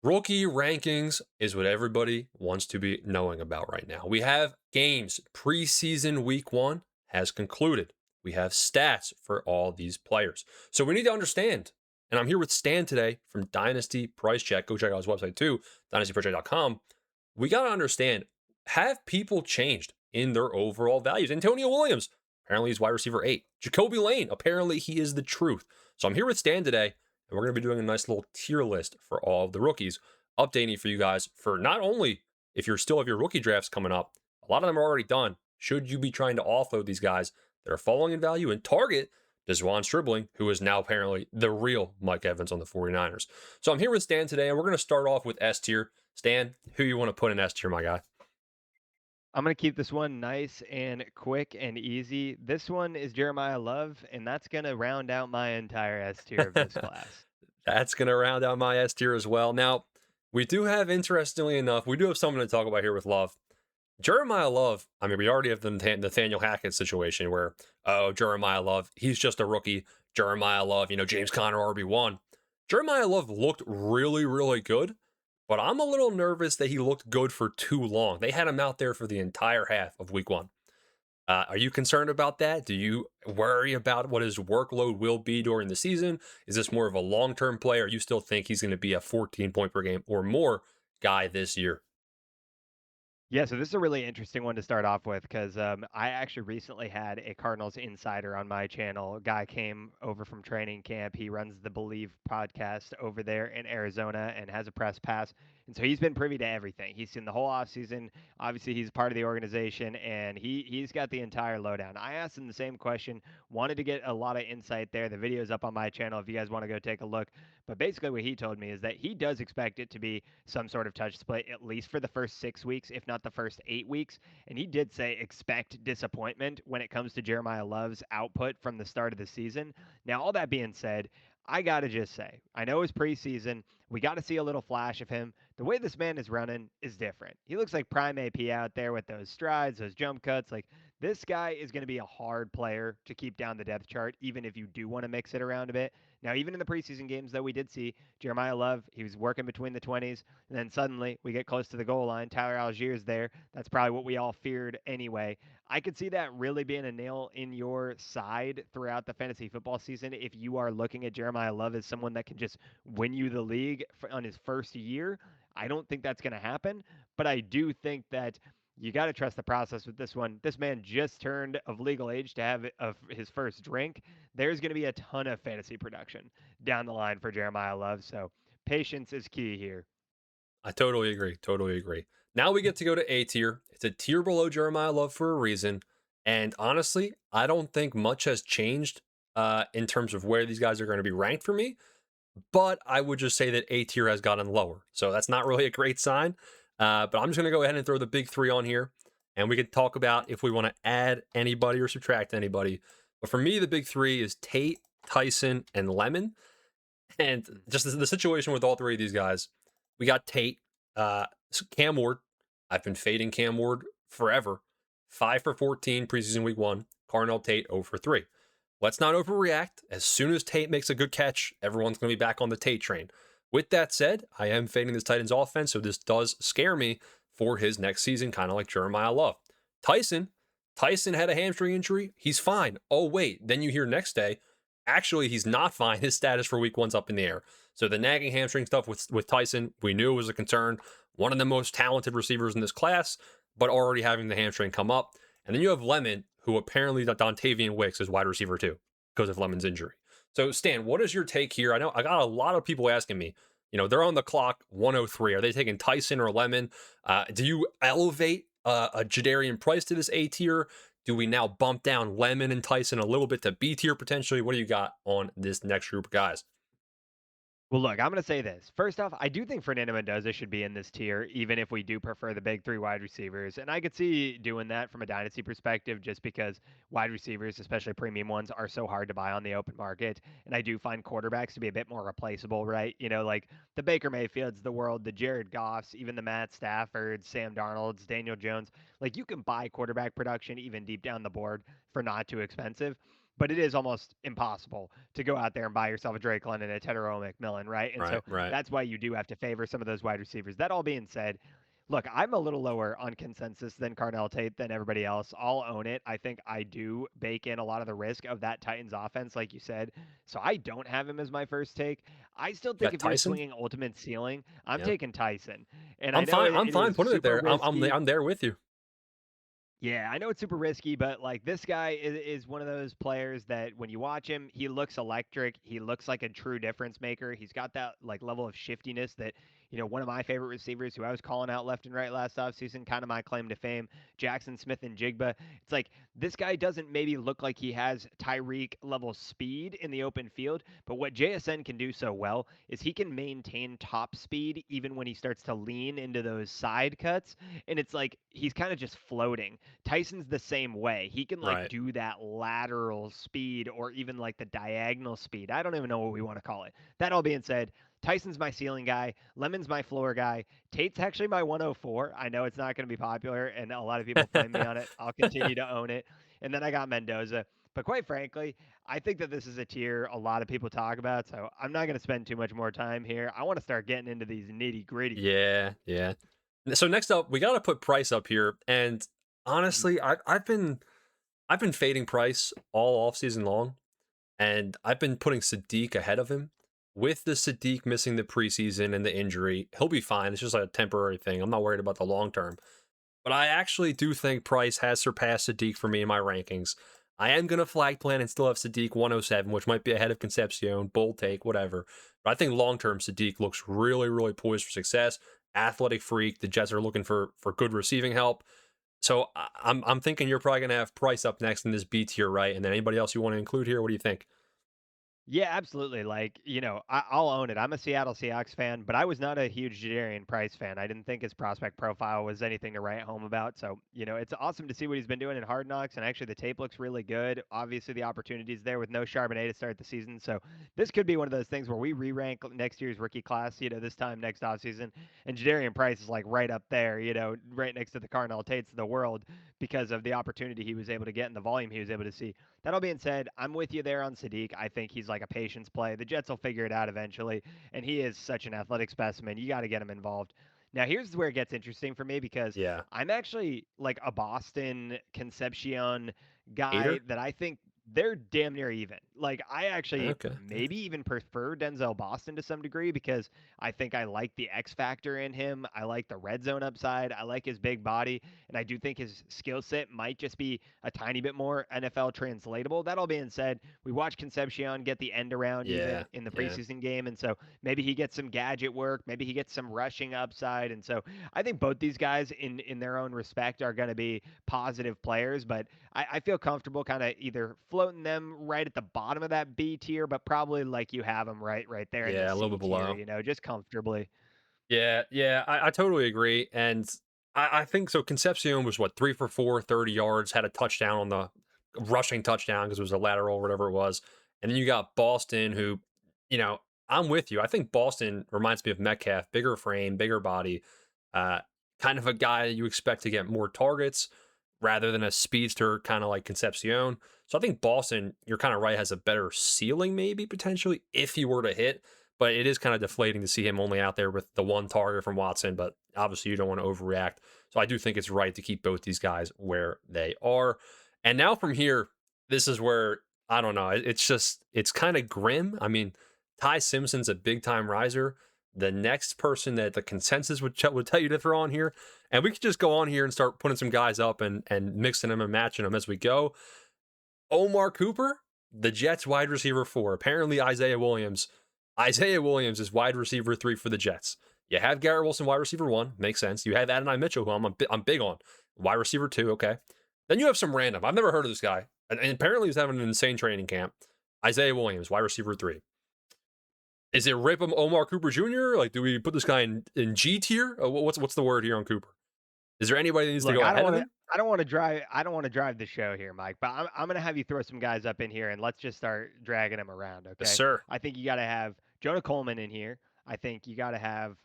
Rookie rankings is what everybody wants to be knowing about right now. We have games. Preseason week one has concluded. We have stats for all these players. So we need to understand. And I'm here with Stan today from Dynasty Price Check. Go check out his website too, dynastypricecheck.com. We got to understand, have people changed in their overall values? Antonio Williams, apparently he's wide receiver 8. Jacoby Lane, apparently he is the truth. So I'm here with Stan today, and we're going to be doing a nice little tier list for all of the rookies, updating for you guys for not only if you're still have your rookie drafts coming up, a lot of them are already done. Should you be trying to offload these guys that are falling in value and target Desjuan Stribling, who is now apparently the real Mike Evans on the 49ers. So I'm here with Stan today, and we're going to start off with S tier. Stan, who you want to put in S tier, my guy? I'm going to keep this one nice and quick and easy. This one is Jeremiah Love, and that's going to round out my entire S tier of this class. That's going to round out my S tier as well. Now, we do have, interestingly enough, we do have something to talk about here with Love. Jeremiah Love, I mean, we already have the Nathaniel Hackett situation where, oh, Jeremiah Love, he's just a rookie. Jeremiah Love, James Conner RB1. Jeremiah Love looked really, really good, but I'm a little nervous that he looked good for too long. They had him out there for the entire half of week one. Are you concerned about that? Do you worry about what his workload will be during the season? Is this more of a long term play, or you still think he's going to be a 14 point per game or more guy this year? Yeah, so this is a really interesting one to start off with because I actually recently had a Cardinals insider on my channel. A guy came over from training camp. He runs the Believe podcast over there in Arizona and has a press pass. And so he's been privy to everything. He's seen the whole offseason. Obviously, he's part of the organization and he's got the entire lowdown. I asked him the same question, wanted to get a lot of insight there. The video's up on my channel if you guys want to go take a look. But basically, what he told me is that he does expect it to be some sort of touch split, at least for the first 6 weeks, if not the first 8 weeks. And he did say expect disappointment when it comes to Jeremiah Love's output from the start of the season. Now, all that being said, I got to just say, I know it's preseason. We got to see a little flash of him. The way this man is running is different. He looks like prime AP out there with those strides, those jump cuts. Like, this guy is going to be a hard player to keep down the depth chart, even if you do want to mix it around a bit. Now, even in the preseason games, though, we did see Jeremiah Love, he was working between the 20s, and then suddenly we get close to the goal line. Tyler Algier's there. That's probably what we all feared anyway. I could see that really being a nail in your side throughout the fantasy football season if you are looking at Jeremiah Love as someone that can just win you the league on his first year. I don't think that's going to happen, but I do think that you got to trust the process with this one. This man just turned of legal age to have his first drink. There's going to be a ton of fantasy production down the line for Jeremiah Love. So patience is key here. I totally agree. Totally agree. Now we get to go to A tier. It's a tier below Jeremiah Love for a reason. And honestly, I don't think much has changed in terms of where these guys are going to be ranked for me. But I would just say that A tier has gotten lower. So that's not really a great sign. But I'm just going to go ahead and throw the big three on here. And we can talk about if we want to add anybody or subtract anybody. But for me, the big three is Tate, Tyson, and Lemon. And just the situation with all three of these guys, we got Tate, Cam Ward. I've been fading Cam Ward forever. 5 for 14 preseason week one. Carnell Tate 0 for 3. Let's not overreact. As soon as Tate makes a good catch, everyone's going to be back on the Tate train. With that said, I am fading this Titans offense, so this does scare me for his next season, kind of like Jeremiah Love. Tyson, Tyson had a hamstring injury. He's fine. Oh, wait. Then you hear next day, actually, he's not fine. His status for week one's up in the air. So the nagging hamstring stuff with Tyson, we knew it was a concern. One of the most talented receivers in this class, but already having the hamstring come up. And then you have Lemon, who apparently Dontavian Wicks is wide receiver too because of Lemon's injury. So Stan, what is your take here? I know I got a lot of people asking me. They're on the clock 103. Are they taking Tyson or Lemon? Do you elevate a Jadarian Price to this A tier? Do we now bump down Lemon and Tyson a little bit to B tier potentially? What do you got on this next group of guys? Well, look, I'm going to say this. First off, I do think Fernando Mendoza should be in this tier, even if we do prefer the big three wide receivers. And I could see doing that from a dynasty perspective, just because wide receivers, especially premium ones, are so hard to buy on the open market. And I do find quarterbacks to be a bit more replaceable, right? Like the Baker Mayfields, the world, the Jared Goffs, even the Matt Staffords, Sam Darnolds, Daniel Jones. Like you can buy quarterback production even deep down the board for not too expensive. but it is almost impossible to go out there and buy yourself a Drake London, a Tedero McMillan, right? And Right, so right. that's why you do have to favor some of those wide receivers. That all being said, look, I'm a little lower on consensus than Cardell Tate than everybody else. I'll own it. I think I do bake in a lot of the risk of that Titans offense, like you said. So I don't have him as my first take. I still You think got if you're Tyson? swinging ultimate ceiling, I'm Yeah. taking Tyson. And I I'm know fine. it, I'm it fine is putting it super there. risky. I'm there with you. Yeah, I know it's super risky, but like this guy is one of those players that when you watch him, he looks electric. He looks like a true difference maker. He's got that like level of shiftiness that, one of my favorite receivers who I was calling out left and right last offseason, kind of my claim to fame, Jackson Smith and Jigba. It's like this guy doesn't maybe look like he has Tyreek level speed in the open field, but what JSN can do so well is he can maintain top speed even when he starts to lean into those side cuts. And it's like he's kind of just floating. Tyson's the same way. He can like Right. do that lateral speed or even like the diagonal speed. I don't even know what we want to call it. That all being said, Tyson's my ceiling guy. Lemon's my floor guy. Tate's actually my 104. I know it's not going to be popular and a lot of people flame me on it. I'll continue to own it. And then I got Mendoza. But quite frankly, I think that this is a tier a lot of people talk about. So I'm not going to spend too much more time here. I want to start getting into these nitty gritty. Yeah, yeah. So next up, we got to put Price up here. And honestly, I've been fading Price all offseason long, and I've been putting Sadiq ahead of him. With the Sadiq missing the preseason and the injury, he'll be fine. It's just like a temporary thing. I'm not worried about the long term. But I actually do think Price has surpassed Sadiq for me in my rankings. I am going to flag plan and still have Sadiq 107, which might be ahead of Concepcion, bold take, whatever. But I think long term, Sadiq looks really, really poised for success. Athletic freak. The Jets are looking for good receiving help. So I'm thinking you're probably going to have Price up next in this B tier, right? And then anybody else you want to include here? What do you think? Yeah, absolutely. Like, I'll own it. I'm a Seattle Seahawks fan, but I was not a huge Jadarian Price fan. I didn't think his prospect profile was anything to write home about. So, it's awesome to see what he's been doing in Hard Knocks, and actually the tape looks really good. Obviously, the opportunity's there with no Charbonnet to start the season. So, this could be one of those things where we re-rank next year's rookie class, this time next offseason, and Jadarian Price is like right up there, right next to the Cardinal Tates of the world because of the opportunity he was able to get and the volume he was able to see. That all being said, I'm with you there on Sadiq. I think he's like a patience play. The Jets will figure it out eventually, and he is such an athletic specimen. You got to get him involved. Now, here's where it gets interesting for me because Yeah. I'm actually like a Boston Concepcion guy Hater? that I think they're damn near even. Like, I actually Okay. maybe even prefer Denzel Boston to some degree because I think I like the X factor in him. I like the red zone upside. I like his big body. And I do think his skill set might just be a tiny bit more NFL translatable. That all being said, we watched Concepcion get the end around even Yeah. in the Yeah. preseason game. And so maybe he gets some gadget work, maybe he gets some rushing upside. And so I think both these guys in their own respect are going to be positive players, but I feel comfortable kind of either floating them right at the bottom of that B tier, but probably like you have them right there in the Yeah. A little C bit tier, below. just comfortably. Yeah, yeah, I totally agree. And I think so. Concepcion was what, 3 for 4, 30 yards, had a touchdown on the rushing touchdown because it was a lateral or whatever it was. And then you got Boston, who, you know, I'm with you. I think Boston reminds me of Metcalf, bigger frame, bigger body, uh, kind of a guy you expect to get more targets rather than a speedster, kind of like Concepcion. So I think Boston, you're kind of right, has a better ceiling, maybe potentially, if he were to hit. But it is kind of deflating to see him only out there with the one target from Watson. But obviously, you don't want to overreact. So I do think it's right to keep both these guys where they are. And now from here, this is where I don't know. It's kind of grim. I mean, Ty Simpson's a big time riser. The next person that the consensus would tell you to throw on here, and we could just go on here and start putting some guys up and mixing them and matching them as we go. Omar Cooper, the Jets wide receiver 4. Apparently Isaiah Williams. Isaiah Williams is wide receiver 3 for the Jets. You have Garrett Wilson wide receiver 1, makes sense. You have Adonai Mitchell, who I'm big on, wide receiver 2. Okay. Then you have some random. I've never heard of this guy, and apparently he's having an insane training camp. Isaiah Williams, wide receiver 3. Is it rip him Omar Cooper Jr.? Like, do we put this guy in G tier? What's the word here on Cooper? Is there anybody that needs to Look, go I don't ahead of want to. him? I don't want to drive. I don't want to drive the show here, Mike. But I'm gonna have you throw some guys up in here, and let's just start dragging them around. Yes, Okay. sir. I think you got to have Jonah Coleman in here. I think you got to have,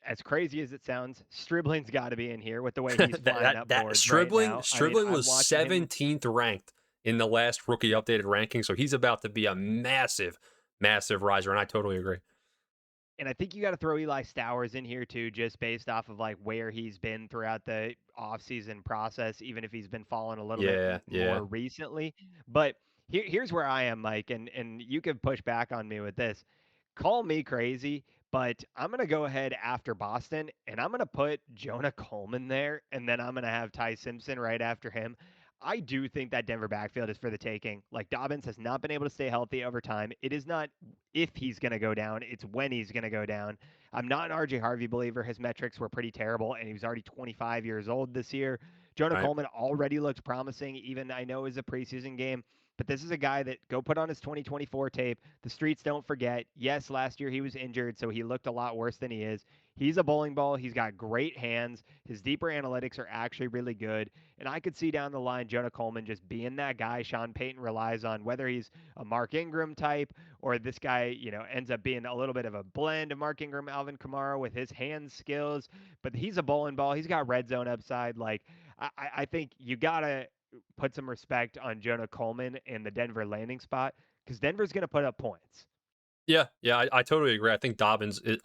as crazy as it sounds, Stribling's got to be in here with the way he's flying up that boards right now. I mean, Stribling I'm was watching him. 17th ranked in the last rookie updated ranking. So he's about to be a massive, massive riser, and I totally agree. And I think you got to throw Eli Stowers in here too, just based off of like where he's been throughout the offseason process, even if he's been falling a little bit Yeah, yeah. more recently. But here's where I am, Mike, and you can push back on me with this. Call me crazy, but I'm gonna go ahead after Boston, and I'm gonna put Jonah Coleman there, and then I'm gonna have Ty Simpson right after him. I do think that Denver backfield is for the taking. Like Dobbins has not been able to stay healthy over time. It is not if he's going to go down, it's when he's going to go down. I'm not an RJ Harvey believer. His metrics were pretty terrible, and he was already 25 years old this year. Jonah Right. Coleman already looked promising, even I know it was a preseason game. But this is a guy that go put on his 2024 tape. The streets don't forget. Yes, last year he was injured, so he looked a lot worse than he is. He's a bowling ball. He's got great hands. His deeper analytics are actually really good. And I could see down the line Jonah Coleman just being that guy Sean Payton relies on, whether he's a Mark Ingram type or this guy, ends up being a little bit of a blend of Mark Ingram, Alvin Kamara with his hand skills. But he's a bowling ball. He's got red zone upside. Like, I think you got to put some respect on Jonah Coleman and the Denver landing spot because Denver's going to put up points. Yeah, yeah, I totally agree. I think Dobbins is,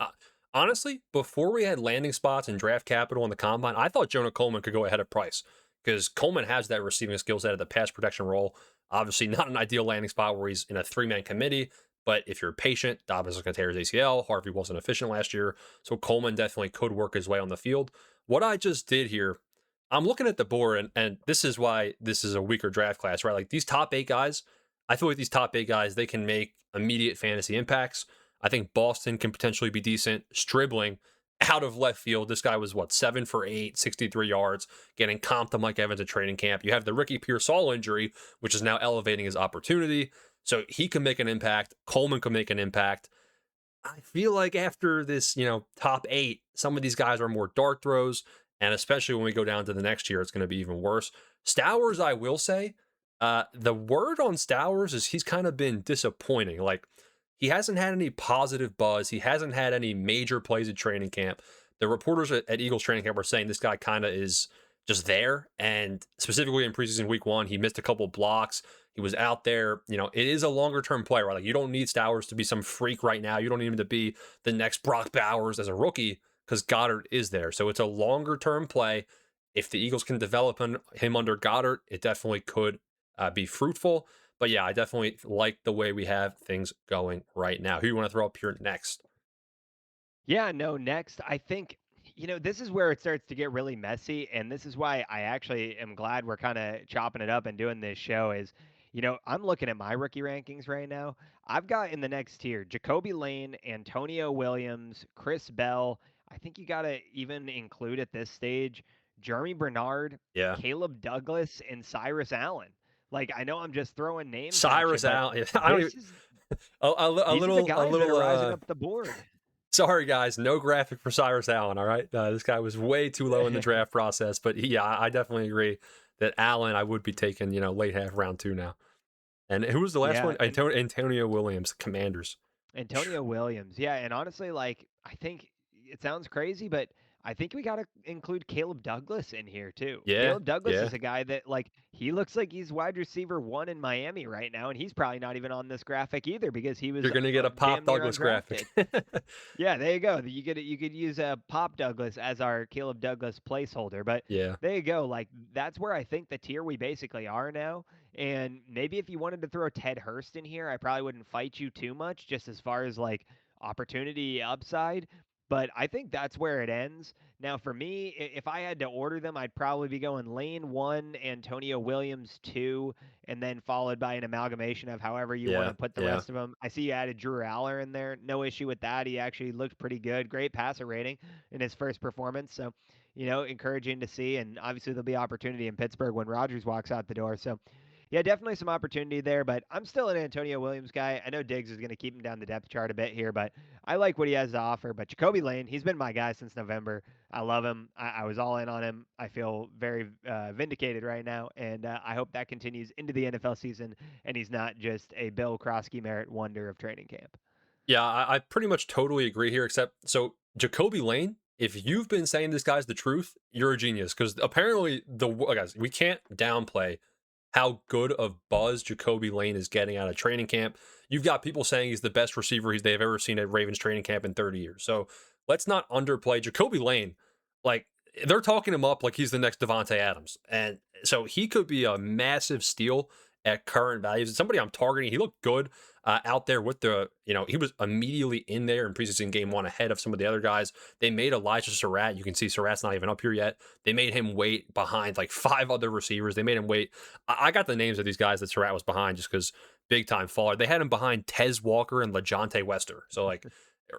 honestly, before we had landing spots and draft capital in the combine, I thought Jonah Coleman could go ahead of Price because Coleman has that receiving skill set of the pass protection role. Obviously, not an ideal landing spot where he's in a three-man committee, but if you're patient, Dobbins is going to tear his ACL. Harvey wasn't efficient last year, so Coleman definitely could work his way on the field. What I just did here, I'm looking at the board, and this is why this is a weaker draft class, right? Like these top 8 guys, I feel like these top 8 guys, they can make immediate fantasy impacts. I think Boston can potentially be decent. Stribling out of left field. This guy was what, 7 for 8, 63 yards, getting comped to Mike Evans at training camp. You have the Ricky Pearsall injury, which is now elevating his opportunity. So he can make an impact. Coleman can make an impact. I feel like after this, top 8, some of these guys are more dart throws. And especially when we go down to the next year, it's going to be even worse. Stowers, I will say, the word on Stowers is he's kind of been disappointing. Like, he hasn't had any positive buzz. He hasn't had any major plays at training camp. The reporters at Eagles training camp are saying this guy kind of is just there. And specifically in preseason week 1, he missed a couple blocks. He was out there. It is a longer term player, right? Like, you don't need Stowers to be some freak right now. You don't need him to be the next Brock Bowers as a rookie because Goddard is there. So it's a longer term play. If the Eagles can develop him under Goddard, it definitely could be fruitful. But yeah, I definitely like the way we have things going right now. Who you want to throw up here next? Yeah, no, next, I think, this is where it starts to get really messy. And this is why I actually am glad we're kind of chopping it up and doing this show is, I'm looking at my rookie rankings right now. I've got in the next tier Jacoby Lane, Antonio Williams, Chris Bell. I think you got to even include at this stage Jeremy Bernard, Yeah. Caleb Douglas, and Cyrus Allen. Like, I know I'm just throwing names at you, Cyrus but Allen. I don't even, this is a these are the little, a guys that are little, rising up the board. sorry guys, no graphic for Cyrus Allen. All right. This guy was way too low in the draft process, but yeah, I definitely agree that Allen, I would be taking, late half round 2 now. And who was the last Yeah, one? and Antonio Williams, Commanders. Antonio Williams. Yeah, and honestly, like I think it sounds crazy, but I think we got to include Caleb Douglas in here too. Yeah. Caleb Douglas Yeah. is a guy that like he looks like he's wide receiver 1 in Miami right now, and he's probably not even on this graphic either because he was You're going to get a Pop damn near Douglas graphic. undrafted. Yeah, there you go. You could use Pop Douglas as our Caleb Douglas placeholder, but Yeah. there you go. Like that's where I think the tier we basically are now. And maybe if you wanted to throw Ted Hurst in here, I probably wouldn't fight you too much, just as far as like opportunity upside. But I think that's where it ends. Now, for me, if I had to order them, I'd probably be going Lane 1, Antonio Williams 2, and then followed by an amalgamation of however you want Yeah. to put the Yeah. rest of them. I see you added Drew Aller in there. No issue with that. He actually looked pretty good. Great passer rating in his first performance. So, encouraging to see. And obviously, there'll be opportunity in Pittsburgh when Rodgers walks out the door. So, yeah, definitely some opportunity there, but I'm still an Antonio Williams guy. I know Diggs is going to keep him down the depth chart a bit here, but I like what he has to offer. But Jacoby Lane, he's been my guy since November. I love him. I was all in on him. I feel very vindicated right now, and I hope that continues into the NFL season, and he's not just a Bill Krosky merit wonder of training camp. Yeah, I pretty much totally agree here, except so Jacoby Lane, if you've been saying this guy's the truth, you're a genius because apparently guys, we can't downplay how good of buzz Jacoby Lane is getting out of training camp. You've got people saying he's the best receiver they've ever seen at Ravens training camp in 30 years. So let's not underplay Jacoby Lane. Like, they're talking him up like he's the next Devontae Adams. And so he could be a massive steal at current values. Somebody I'm targeting. He looked good out there with he was immediately in there in preseason game one ahead of some of the other guys. They made Elijah Surratt. You can see Surratt's not even up here yet. They made him wait behind like 5 other receivers. They made him wait. I got the names of these guys that Surratt was behind just because big time faller. They had him behind Tez Walker and LeJontay Wester. So like,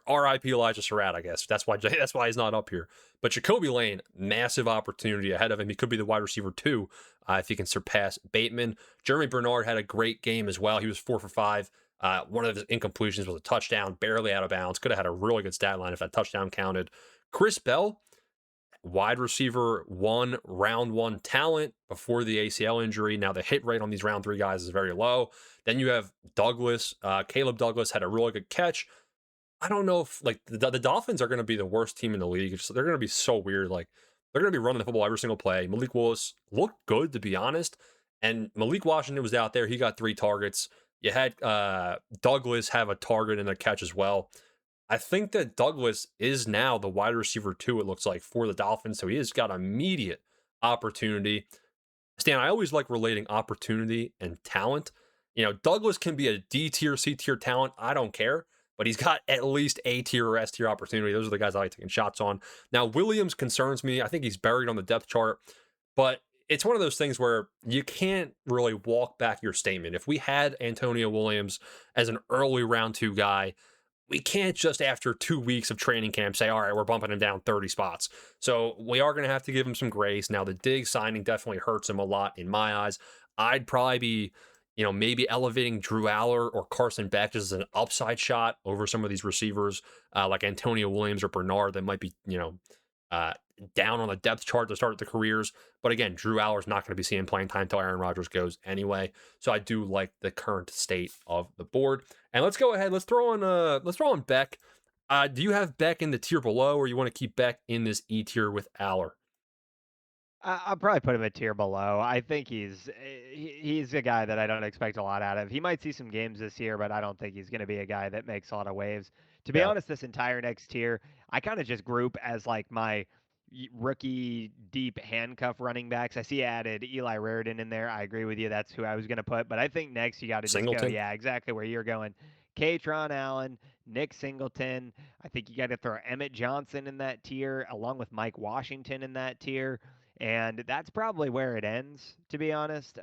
R.I.P. Elijah Surratt, I guess. That's why he's not up here. But Jacoby Lane, massive opportunity ahead of him. He could be the wide receiver too if he can surpass Bateman. Jeremy Bernard had a great game as well. He was 4 for 5. One of his incompletions was a touchdown, barely out of bounds. Could have had a really good stat line if that touchdown counted. Chris Bell, wide receiver one, round one talent before the ACL injury. Now the hit rate on these round 3 guys is very low. Then you have Douglas. Caleb Douglas had a really good catch. I don't know if like the Dolphins are going to be the worst team in the league. They're going to be so weird. Like, they're going to be running the football every single play. Malik Willis looked good, to be honest. And Malik Washington was out there. He got 3 targets. You had Douglas have a target and a catch as well. I think that Douglas is now the wide receiver 2, it looks like, for the Dolphins. So he has got immediate opportunity. Stan, I always like relating opportunity and talent. Douglas can be a D tier, C tier talent. I don't care. But he's got at least A tier or S tier opportunity. Those are the guys I like taking shots on. Now, Williams concerns me. I think he's buried on the depth chart. But it's one of those things where you can't really walk back your statement. If we had Antonio Williams as an early round 2 guy, we can't just after 2 weeks of training camp say, all right, we're bumping him down 30 spots. So we are going to have to give him some grace. Now, the Diggs signing definitely hurts him a lot in my eyes. I'd probably be, maybe elevating Drew Aller or Carson Beck just as an upside shot over some of these receivers like Antonio Williams or Bernard that might be, uh, down on the depth chart to start the careers. But again, Drew Aller's not going to be seeing playing time until Aaron Rodgers goes anyway. So I do like the current state of the board. And let's go ahead. Let's throw on Beck. Do you have Beck in the tier below, or you want to keep Beck in this E tier with Aller? I'll probably put him a tier below. I think he's a guy that I don't expect a lot out of. He might see some games this year, but I don't think he's going to be a guy that makes a lot of waves. To be Yeah, honest, this entire next tier, I kind of just group as like my rookie deep handcuff running backs. I see you added Eli Raridan in there. I agree with you. That's who I was going to put. But I think next you got to just go, Singleton. yeah, exactly where you're going. Katron Allen, Nick Singleton. I think you got to throw Emmett Johnson in that tier, along with Mike Washington in that tier. And that's probably where it ends, to be honest.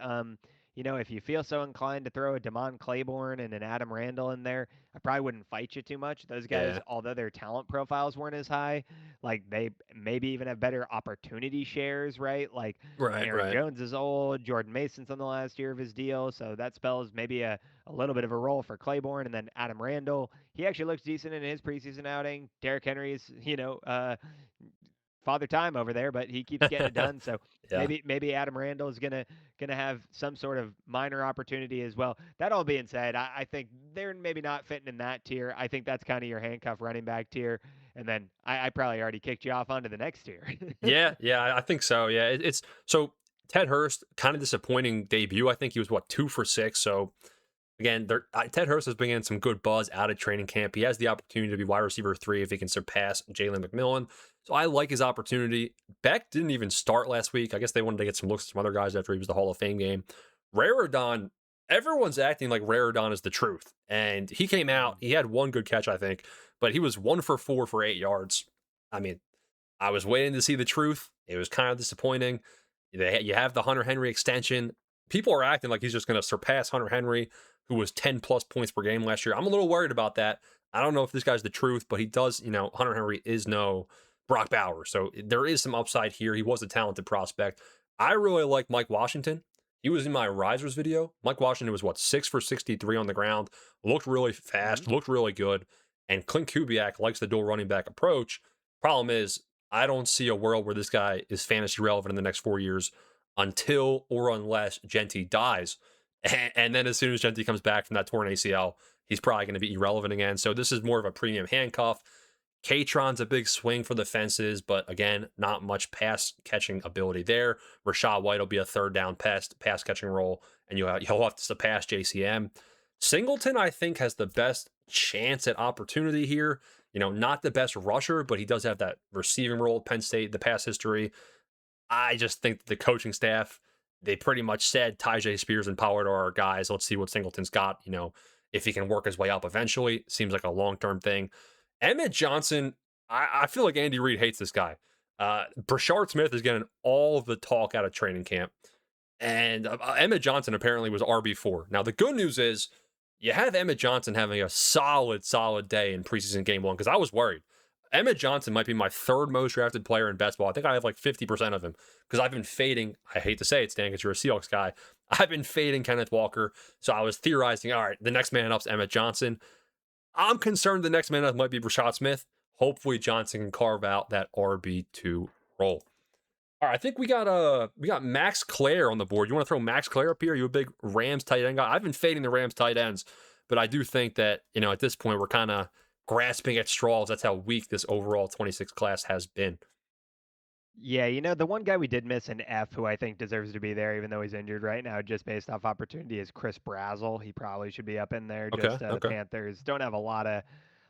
If you feel so inclined to throw a Damon Claiborne and an Adam Randall in there, I probably wouldn't fight you too much. Those guys, Yeah, although their talent profiles weren't as high, like they maybe even have better opportunity shares, right? Like right, Aaron right. Jones is old, Jordan Mason's on the last year of his deal, so that spells maybe a little bit of a role for Claiborne. And then Adam Randall, he actually looks decent in his preseason outing. Derrick Henry's, father time over there, but he keeps getting it done. So Yeah. maybe Adam Randall is gonna have some sort of minor opportunity as well. That all being said, I think they're maybe not fitting in that tier. I think that's kind of your handcuff running back tier, and then I probably already kicked you off onto the next tier. Yeah, yeah, I think so. Yeah, it's so Ted Hurst, kind of disappointing debut. I think he was 2 for 6. So again, Ted Hurst has been getting some good buzz out of training camp. He has the opportunity to be wide receiver 3 if he can surpass Jalen McMillan. So I like his opportunity. Beck didn't even start last week. I guess they wanted to get some looks at some other guys after he was the Hall of Fame game. Raridon, everyone's acting like Raridon is the truth. And he came out, Mhm. he had one good catch, I think, but he was 1 for 4 for 8 yards. I mean, I was waiting to see the truth. It was kind of disappointing. You have the Hunter Henry extension. People are acting like he's just going to surpass Hunter Henry, who was 10 plus points per game last year. I'm a little worried about that. I don't know if this guy's the truth, but he does, Hunter Henry is no Brock Bowers. So there is some upside here. He was a talented prospect. I really like Mike Washington. He was in my risers video. Mike Washington was 6 for 63 on the ground, looked really fast, Mhm. looked really good. And Clint Kubiak likes the dual running back approach. Problem is, I don't see a world where this guy is fantasy relevant in the next 4 years until or unless Genti dies. And then as soon as Genti comes back from that torn ACL, he's probably going to be irrelevant again. So this is more of a premium handcuff. Katron's a big swing for the fences, but again, not much pass catching ability there. Rashad White will be a third down pass catching role, and you'll have to surpass JCM. Singleton, I think, has the best chance at opportunity here. Not the best rusher, but he does have that receiving role at Penn State, the past history. I just think the coaching staff, they pretty much said Tyjae Spears and Pollard are our guys. Let's see what Singleton's got, if he can work his way up eventually. Seems like a long-term thing. Emmett Johnson, I feel like Andy Reid hates this guy. Brashard Smith is getting all the talk out of training camp. And Emmett Johnson apparently was RB4. Now, the good news is you have Emmett Johnson having a solid day in preseason game one, because I was worried. Emmett Johnson might be my third most drafted player in best ball. I think I have like 50% of him because I've been fading. I hate to say it, Stan, because you're a Seahawks guy. I've been fading Kenneth Walker. So I was theorizing, all right, the next man up's Emmett Johnson. I'm concerned the next man up might be Brashad Smith. Hopefully Johnson can carve out that RB2 role. All right, I think we got Max Clare on the board. You want to throw Max Clare up here? Are you a big Rams tight end guy? I've been fading the Rams tight ends, but I do think that, at this point we're kind of grasping at straws. That's how weak this overall 26 class has been. Yeah, the one guy we did miss in F who I think deserves to be there, even though he's injured right now, just based off opportunity, is Chris Brazzell. He probably should be up in there. Okay, Just the okay. Panthers don't have a lot of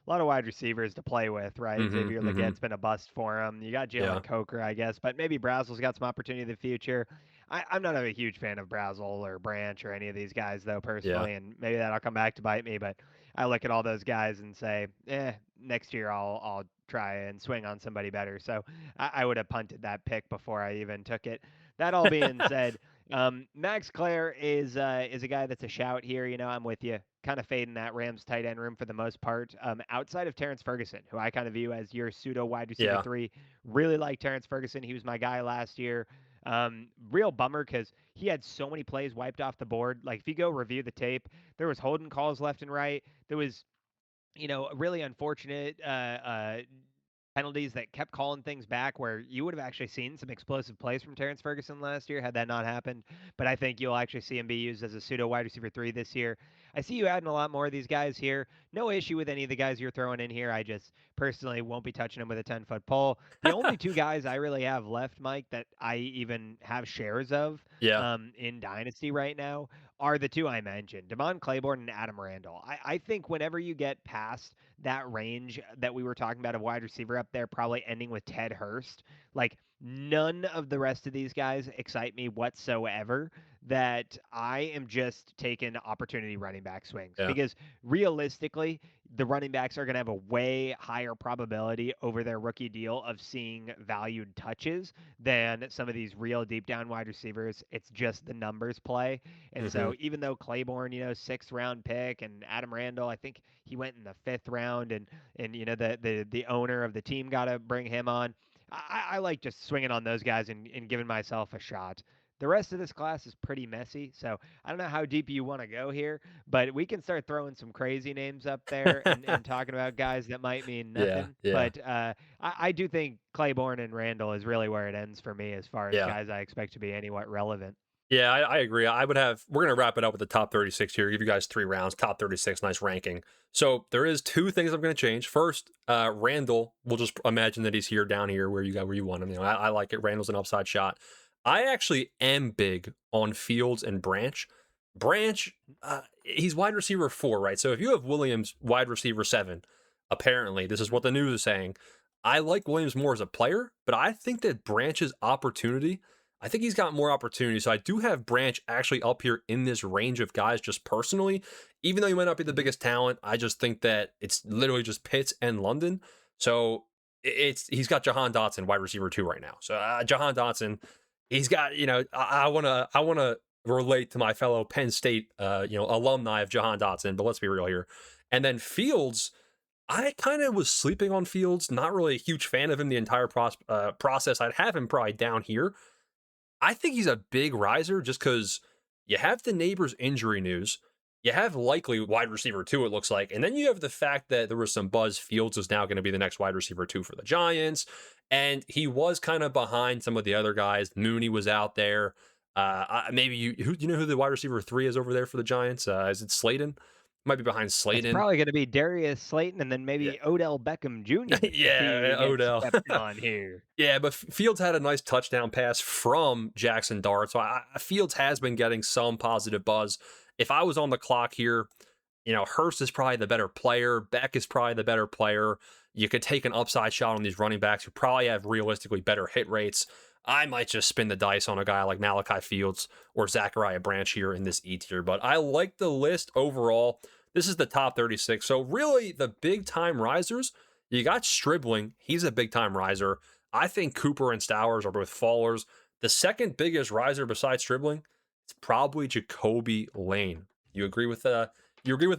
wide receivers to play with, right? Mm-hmm, Xavier mm-hmm. Leggette's been a bust for him. You got Yeah, Jalen Coker, I guess, but maybe Brazzell's got some opportunity in the future. I'm not a huge fan of Brazzell or Branch or any of these guys, though, yeah. personally, and maybe that'll come back to bite me. But I look at all those guys and say, next year I'll try and swing on somebody better. So I would have punted that pick before I even took it. That all being said, Max Clare is a guy that's a shout here. I'm with you. Kind of fading that Rams tight end room for the most part. Outside of Terrence Ferguson, who I kind of view as your pseudo wide receiver Yeah. three. Really like Terrence Ferguson. He was my guy last year. Real bummer because he had so many plays wiped off the board. Like if you go review the tape, there was holding calls left and right. There was really unfortunate penalties that kept calling things back where you would have actually seen some explosive plays from Terrence Ferguson last year had that not happened. But I think you'll actually see him be used as a pseudo wide receiver three this year. I see you adding a lot more of these guys here. No issue with any of the guys you're throwing in here. I just personally won't be touching them with a 10-foot pole. The only two guys I really have left, Mike, that I even have shares of Yeah. in Dynasty right now are the two I mentioned, Damon Claiborne and Adam Randall. I think whenever you get past that range that we were talking about of wide receiver up there, probably ending with Ted Hurst, like none of the rest of these guys excite me whatsoever. That I am just taking opportunity running back swings Yeah. because realistically, the running backs are going to have a way higher probability over their rookie deal of seeing valued touches than some of these real deep down wide receivers. It's just the numbers play. And Mm-hmm. so even though Claiborne, sixth round pick, and Adam Randall, I think he went in the fifth round, and the owner of the team got to bring him on. I like just swinging on those guys and giving myself a shot. The rest of this class is pretty messy, so I don't know how deep you want to go here, but we can start throwing some crazy names up there and talking about guys that might mean Yeah. nothing. Yeah. But I do think Claiborne and Randall is really where it ends for me as far as Yeah. guys I expect to be anywhat relevant. Yeah, I agree. We're going to wrap it up with the top 36 here. Give you guys 3 rounds, top 36, nice ranking. So there is 2 things I'm going to change. First, Randall, we'll just imagine that he's here down here where you want him. I like it. Randall's an upside shot. I actually am big on Fields and Branch. Branch, he's wide receiver 4, right? So if you have Williams wide receiver 7, apparently, this is what the news is saying. I like Williams more as a player, but I think that Branch's opportunity, I think he's got more opportunity. So I do have Branch actually up here in this range of guys just personally. Even though he might not be the Mhm. biggest talent, I just think that it's literally just Pitts and London. So he's got Jahan Dotson wide receiver 2 right now. So Jahan Dotson, he's got, I wanna relate to my fellow Penn State alumni of Jahan Dotson, but let's be real here. And then Fields, I kind of was sleeping on Fields, not really a huge fan of him the entire process. I'd have him probably down here. I think he's a big riser just because you have the neighbor's injury news. You have likely wide receiver 2, it looks like. And then you have the fact that there was some buzz Fields is now going to be the next wide receiver 2 for the Giants. And he was kind of behind some of the other guys. Mooney was out there. Maybe you know who the wide receiver 3 is over there for the Giants? Is it Slayton? Might be behind It's Slayton. probably gonna be Darius Slayton and then Yeah. maybe Odell Beckham Jr. if he Yeah, gets Odell. stepped on here. Yeah, but Fields had a nice touchdown pass from Jackson Dart, so Fields has been getting some positive buzz. If I was on the clock here, Hurst is probably the better player. Beck is probably the better player. You could take an upside shot on these running backs who probably have realistically better hit rates. I might just spin the dice on a guy like Malachi Fields or Zachariah Branch here in this E tier, but I like the list overall. This is the top 36. So, really, the big time risers, you got Stribling. He's a big time riser. I think Cooper and Stowers are both fallers. The second biggest riser besides Stribling, it's probably Jacoby Lane. You agree with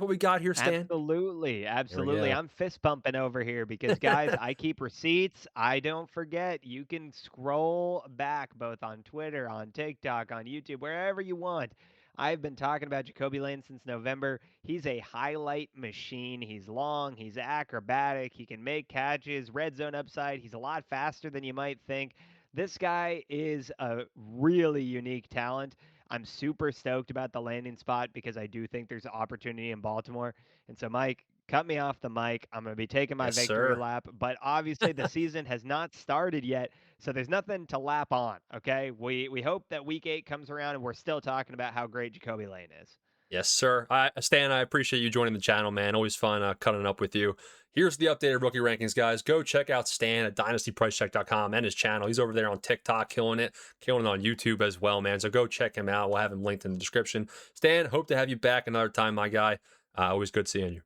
what we got here, Stan? Absolutely, There we absolutely. go. I'm fist pumping over here because guys, I keep receipts. I don't forget. You can scroll back both on Twitter, on TikTok, on YouTube, wherever you want. I've been talking about Jacoby Lane since November. He's a highlight machine. He's long, he's acrobatic, he can make catches, red zone upside. He's a lot faster than you might think. This guy is a really unique talent. I'm super stoked about the landing spot because I do think there's opportunity in Baltimore. And so, Mike, cut me off the mic. I'm going to be taking my Yes, victory sir. lap, but obviously the season has not started yet, so there's nothing to lap on. Okay, we hope that week 8 comes around and we're still talking about how great Jacoby Lane is. Yes, sir. Stan, I appreciate you joining the channel, man. Always fun cutting up with you. Here's the updated rookie rankings, guys. Go check out Stan at dynastypricecheck.com and his channel. He's over there on TikTok, killing it on YouTube as well, man. So go check him out. We'll have him linked in the description. Stan, hope to have you back another time, my guy. Always good seeing you.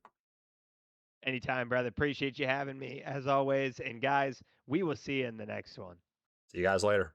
Anytime, brother. Appreciate you having me as always. And guys, we will see you in the next one. See you guys later.